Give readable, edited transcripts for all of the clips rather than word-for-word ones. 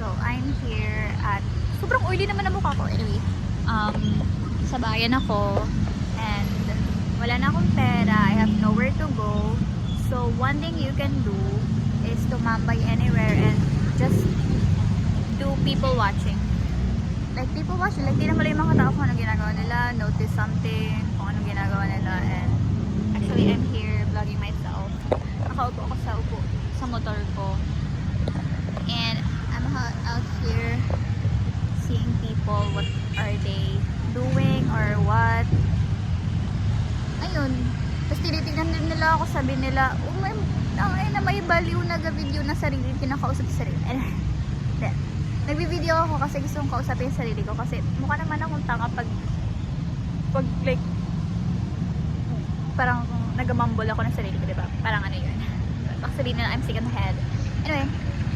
So, I'm here at... Sobrang oily naman ang mukha ko. Anyway, sa bayan ako. And wala na akong pera. I have nowhere to go. So, one thing you can do is tumambay anywhere and just do people watching. Like, people watching. Like, tingnan mo lang yung mga tao kung anong ginagawa nila. Notice something. Kung anong ginagawa nila. And actually, I'm here vlogging myself. Nakaupo ako sa motor ko. And I'm out here seeing people, what are they doing or what. Ayun. Tapos tinitignan din nila ako, sabi nila, oh my, na may baliw na video na sarili, kinakausap sa sarili. Nagbi-video ako kasi gusto kong kausapin yung sarili ko kasi mukha naman akong tanga pag like parang nagamambol ako ng sarili ko, diba? Parang ano yun. Actually, I'm sick in the head. Anyway,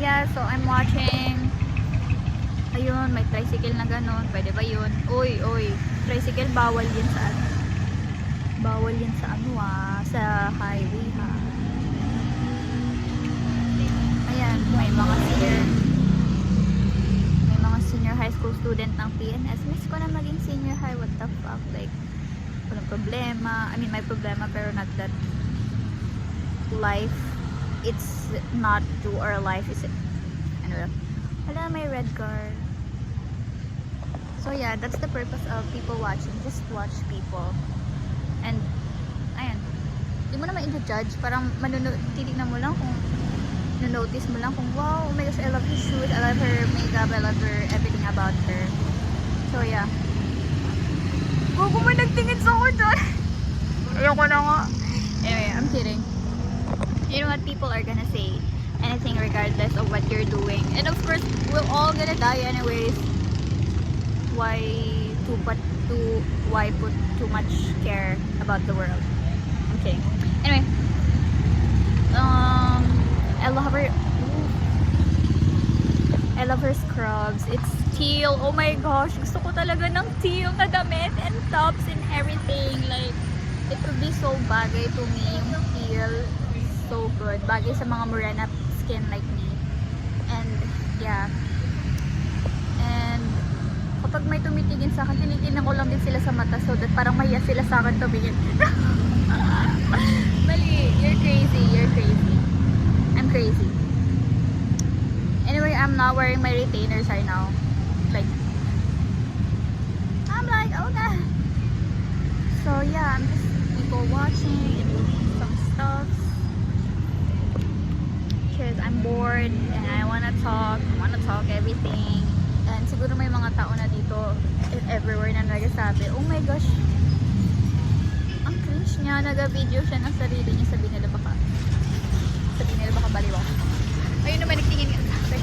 yeah, so I'm watching. Ayun, may tricycle na ganun. Pwede ba yun? Uy, tricycle, bawal yan sa ano. Bawal yan sa ano sa highway ha. Ayan, may mga senior high school student ng PNS. Miss ko na maging senior high. What the fuck? Like, walang problema. I mean, may problema pero not that life. It's not to our life, is it? Ano? Wala, may red car. So yeah, that's the purpose of people watching. Just watch people. And, ayan. Hindi mo naman i-judge. Parang titignan mo lang kung notice mo lang kung wow, oh my gosh, I love her shoot, I love her makeup, I love her everything about her. So yeah. Gogo mo nagtingin sa ako dyan. Ayoko na nga. Anyway, I'm kidding. You know what, people are gonna say anything regardless of what you're doing. And of course, we're all gonna die anyways. Why put too much care about the world? I'm kidding. Anyway, I love her scrubs. It's teal. Oh my gosh, gusto ko talaga ng teal na damit and tops and everything. Like, it would be so bagay to me yung teal. So good. Bagay sa mga morena skin like me. And yeah. And kapag may tumitingin sa akin, tinitingnan ko lang din sila sa mata so that parang mahiya sila sa akin tumingin. Mali. You're crazy. I'm crazy. Anyway, I'm not wearing my retainers right now. Like, I'm like, oh god. So yeah, I'm just people watching and doing some stuff. Because I'm bored and I wanna talk everything. And siguro may mga tao na dito everywhere na nagsasabi, oh my gosh, ang cringe niya, nag-video siya ng sarili niya, sabi nila baka baliw ako. Ayun naman, nagtingin nga sa akin.